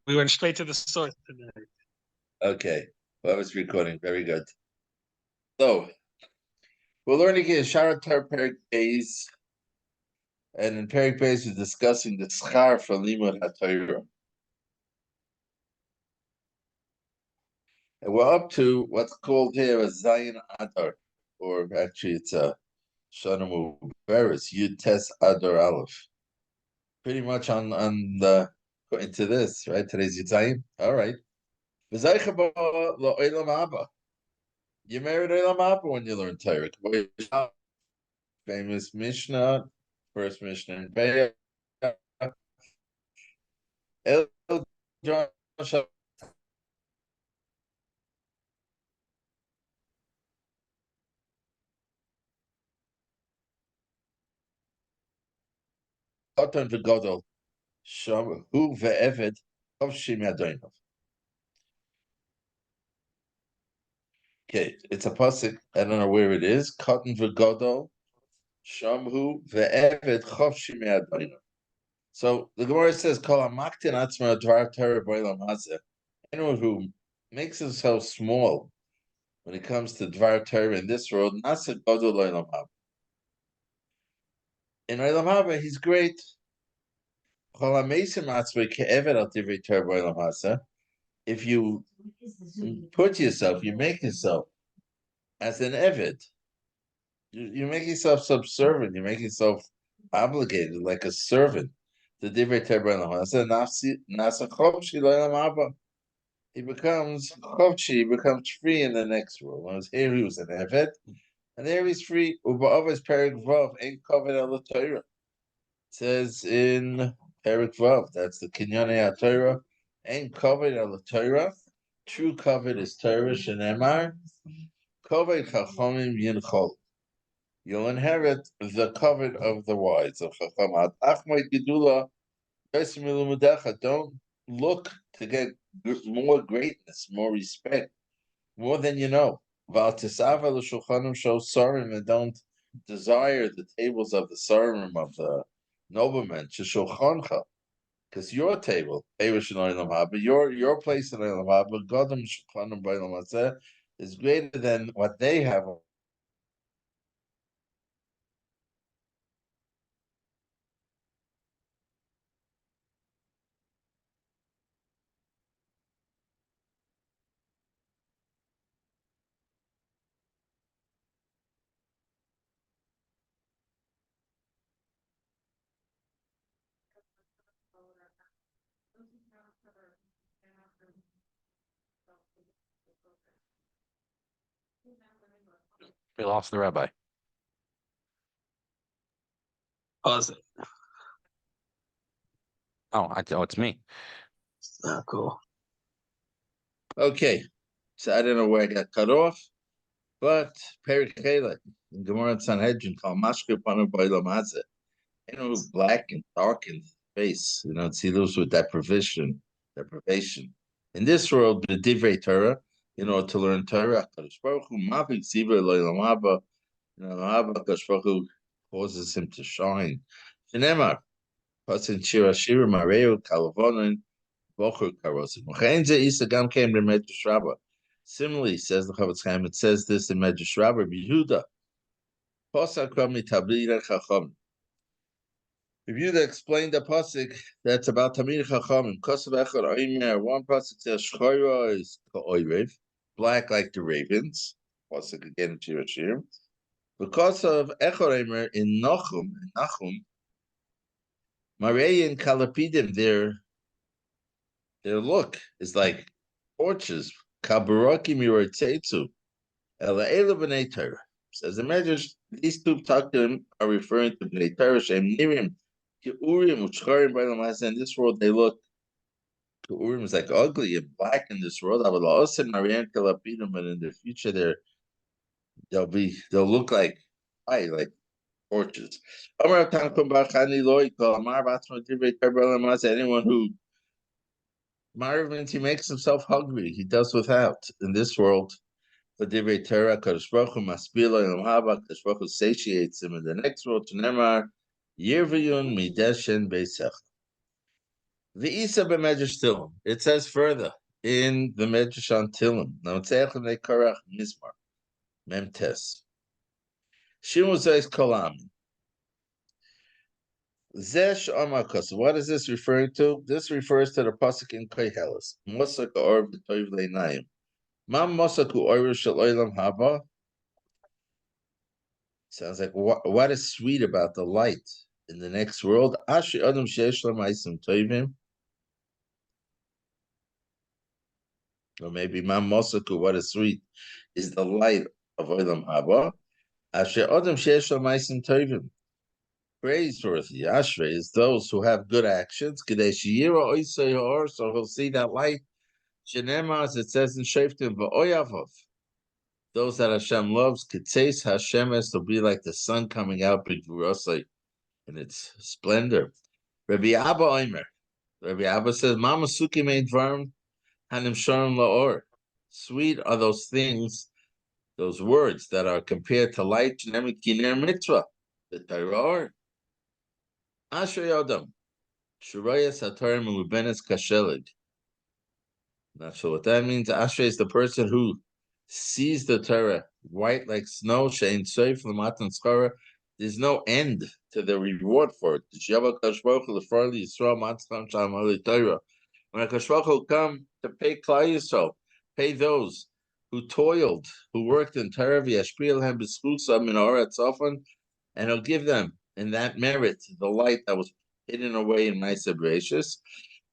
We went straight to the source today. Okay, well, I was recording. Very good. So we're learning here Sharat Perik Beis, and in Perik Beis we're discussing the schar for Limud HaTorah. And we're up to what's called here a Zayin Adar, or actually it's a Shana Muberis, Yud Tes Adar Aleph. Pretty much on the into this, right? Today's Yud Zayin. All right. V'zaycha ba lo'olam haba. You married Olam Haba when you learn Torah. Famous Mishnah, first Mishnah in Be'er. El John Shatan v'Gadol Sham Hu ve'Eved Tovshim Yadoinov. Okay, it's a pasuk. I don't know where it is. Cotton v'Gadol Shamhu ve'Eved Tovshim Yadoinov. So the Gemara says, "Kol hamaktin atzma dvar Torah b'olam hazeh." Anyone who makes himself small when it comes to dvar Torah in this world, nasa gadol l'olam haba. In Olam Haba, he's great. If you put yourself, you make yourself as an Eved, you make yourself subservient, you make yourself obligated like a servant. The Divrei Torah Nasa Chopshi L'Olam Haba. He becomes Chopshi, he becomes free in the next world. When here he was an Eved, and there he's free. Uba Avos Perik Vav ain't covered al Torah. Says in Perik Vav, that's the Kinyane HaTorah, ain't covered al Torah. True covered is Torah Shenemar. Covered Chachamim Yinchol. You'll inherit the covered of the wise of Chachamat. Achmai Gedula, don't look to get more greatness, more respect, more than you know. Val Tisava L'Shulchanim show Sarim, and don't desire the tables of the Sarim of the noblemen, Shulchancha, because your table, your place in Olam Haba, Godam Shulchanim B'Olam Hazeh, is greater than what they have. We lost the rabbi. Pause it. Oh, it's me. Oh, cool. Okay, so I don't know where I got cut off, but Perik Chelek in Gemara Sanhedrin called Mashke Panu B'Olam Hazeh. Who's black and dark in the face. He lives with deprivation. In this world, the Divrei Torah, to learn Torah, Kadosh Baruch Hu Mavik Ziva L'Olam Haba, Kadosh Baruch Hu causes him to shine. Shenemar, Pasin Shira Shira Mareu Kalavonin Bochur Karosim. Mochenze Isa Gam came to Medrash Rabbah. Similarly, says the Chavetz Chaim, it says this in Medrash Rabbah, Yehuda. Posa Krami Tablir Chacham. Yehuda explained the pasuk that's about Tamir Chachamim. Kosav Echad Oimer. One pasuk says Shchoira is Ka'oirev, black like the ravens. Pasuk again in Shir Hashirim. Because of Echad Oimer in Nachum, Marei and Kalapidim, their look is like torches. Kabaraki Miratzetsu, Ela B'nei Torah. Says the Medrash, these two Takim are referring to B'nei Torah Shem Nirim. Urim, in this world they look. Urim is like ugly and black in this world. But in the future they'll look like torches. Anyone who Marvin, he makes himself hungry. He does without in this world. For Divrei Torah, Kadosh Baruch Hu Maspila Yom Haba, Kadosh Baruch Hu satiates him in the next world. To Nemar, Yirviyun Mideshen Beisach. The Isa b'Medrash Tillim. It says further in the Medrash on Tillim. Now it's Echem Korach Mizmar Memtes. Shimu says Kolam. Zesh Amakas. What is this referring to? This refers to the pasuk in Koheles. Mosak or b'toiv le'nayim. Mam mosaku oirish shel olam haba. Sounds like what is sweet about the light in the next world? Ashi adam sheish l'maisim toivim. Or maybe Mam mosaku. What is sweet is the light of olam haba. Ashi adam sheish l'maisim toivim. Praiseworthy, Ashrei, is those who have good actions. So he'll see that light. Shenema, as it says in Shoftim, v'oyavov. Those that Hashem loves, Kitzeis Hashemes, will be like the sun coming out b'gvurosai in its splendor. Rabbi Abba Omer. Rabbi Abba says, Mama Suki made dvarim hanim shorim la'or. Sweet are those things, those words that are compared to light. Shenema kiner mitzvah, the Torah. Asher Yodam, Shurayas HaTorah Melubenes Kashelig. Not sure what that means. Asher is the person who sees the Torah white like snow. Shein Soif Lamatan Schara. There's no end to the reward for it. When Akash Baruch will come to pay Klal Yisrael, pay those who toiled, who worked in Torah, v'yashpil hem b'schusam min haaretz often, and he'll give them in that merit the light that was hidden away in Ma'aseh Bereishis.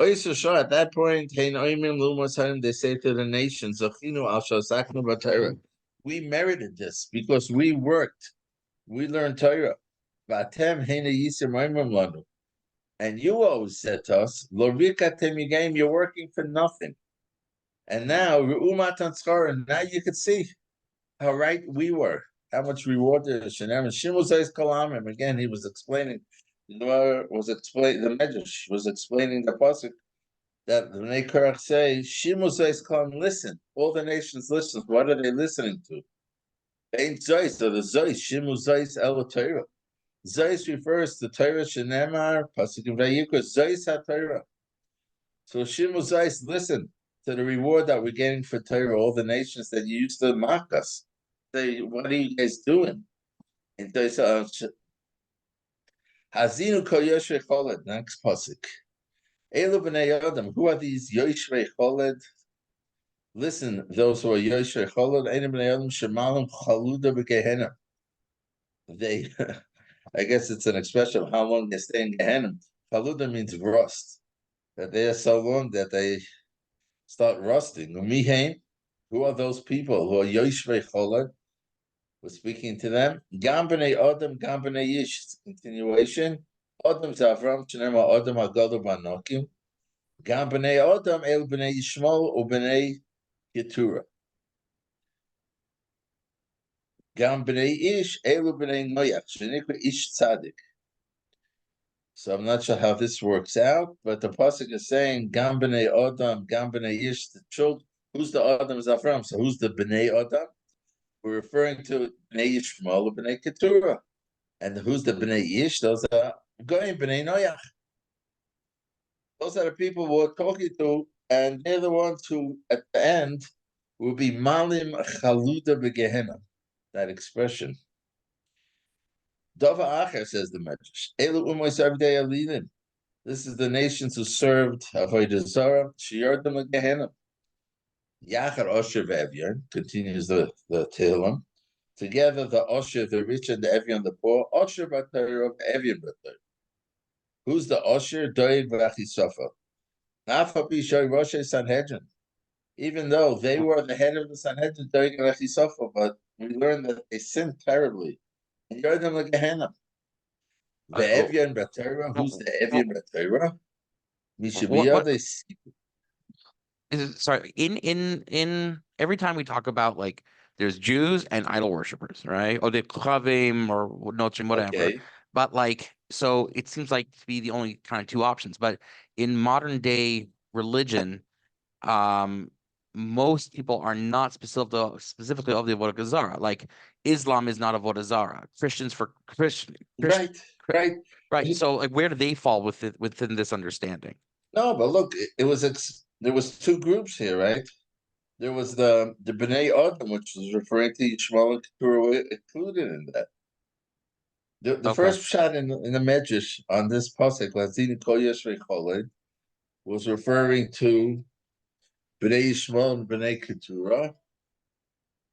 At that point, they say to the nations, we merited this because we worked, we learned Torah. And you always said to us, you're working for nothing. And now, now you can see how right we were. How much reward there is. Again, he was explaining, the Medrash was explaining the pasuk that the Bnei Korach say, Shimu Zayis Kalam, listen. All the nations listen. What are they listening to? Ain't Zayis, so the Zayis, Shimu Zayis El Torah. Zayis refers to Torah Shenemar, pasuk in Vayikra, Zayis HaTorah. So Shimu Zayis, listen to the reward that we're getting for Torah, all the nations that you used to mock us. Say, what are you guys doing? And they say, Hazinu kol yoshvei choled. Next pasuk. Elu b'nei Adam. Who are these yoshvei choled? Listen, those who are yoshvei choled. Elu b'nei Adam shemalim chaluda b'gehenna. They, I guess it's an expression of how long they stay in Gehenna. Chaluda means rust. That they are so long that they start rusting. Umihein. Who are those people who are yoshvei choled? We're speaking to them. Gam b'nei Adam, gam b'nei Yish. It's a continuation. Adam Zavram, Shenema Adam Hagadu Banokim. Gam b'nei Adam, el b'nei Yishmael, u b'nei Yetura. Gam b'nei Ish, elu b'nei Noach. Shenikra Ish Tzadik. So I'm not sure how this works out, but the pasuk is saying Gam b'nei Adam, gam b'nei Ish. The children. Who's the Adam Zavram? So who's the b'nei Adam? We're referring to Bnei Yishmael or Bnei Keturah. And who's the Bnei Yish? Those are Goyim, Bnei Noach. Those are the people we're talking to, and they're the ones who, at the end, will be Malim Chaluda Begehenna. That expression. Dava Acher, says the Medrash. Elu Umois Avdei Alilim. This is the nations who served Avodah Zarah, Shiyardim Gehenna. Yachar Osher Evyon, continues the Tehillim. Together, the Osher, the rich, and the Evyon, the poor. Osher Batar of Evyon Batar. Who's the Osher? Doeg Vachisofa. Nafapi Shoy Rosh Sanhedrin. Even though they were the head of the Sanhedrin, Doeg Vachisofa, but we learned that they sinned terribly. And you're them like Gehenna. The Evyon Batar. Who's the Evyon Batar? Mishabiyah. Sorry, in every time we talk about, like, there's Jews and idol worshippers, right? Or the Klavim or Nochim, whatever. Okay. But like, so it seems like to be the only kind of two options. But in modern day religion, most people are not specifically of the Avodah Zarah. Like Islam is not Avodah Zarah. Christians for Christian. Right. Right. So like, where do they fall within this understanding? No, but look, it was there was two groups here, right? There was the Bnei Adam, which was referring to Yishmael and Keturah included in that. The Okay. first shot in the Medrash on this pasuk, Lazini Kol Yeshrei Choled, was referring to Bnei Yishmael and Bnei Keturah,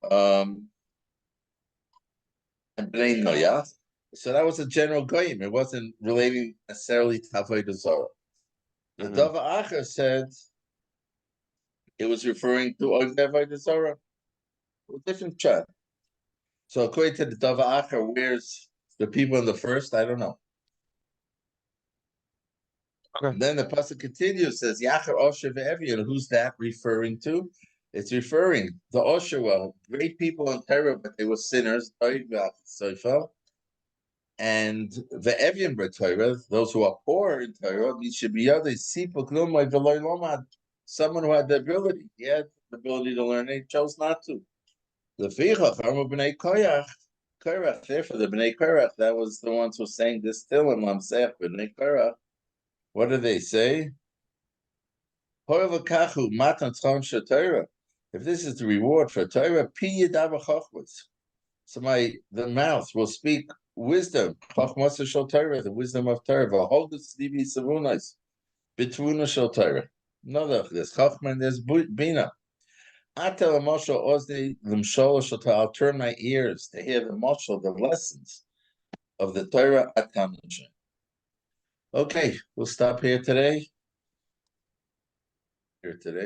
and Bnei Noach. So that was a general Goyim. It wasn't relating necessarily to Avodah Zarah. The Mhm. Dava Acher said it was referring to Avodah Zarah. A different chat. So according to the Dava Acher, where's the people in the first? I don't know. Okay. And then the pasuk continues, says Yacher Osher ve'Evian. Who's that referring to? It's referring the Osher were great people in Torah, but they were sinners. And the Evian Torah, those who are poor in Torah, someone who had the ability, he had the ability to learn, he chose not to. The Bnei Korach, therefore the Bnei Korach, that was the ones who sang this still in Lamsech, Bnei Korach. What do they say? If this is the reward for Torah, so the mouth will speak wisdom, the wisdom of Torah, Betwuna shel Torah. No, there's Chachma and there's Bina. I'll turn my ears to hear the mashal, the lessons of the Torah. Okay, we'll stop here today.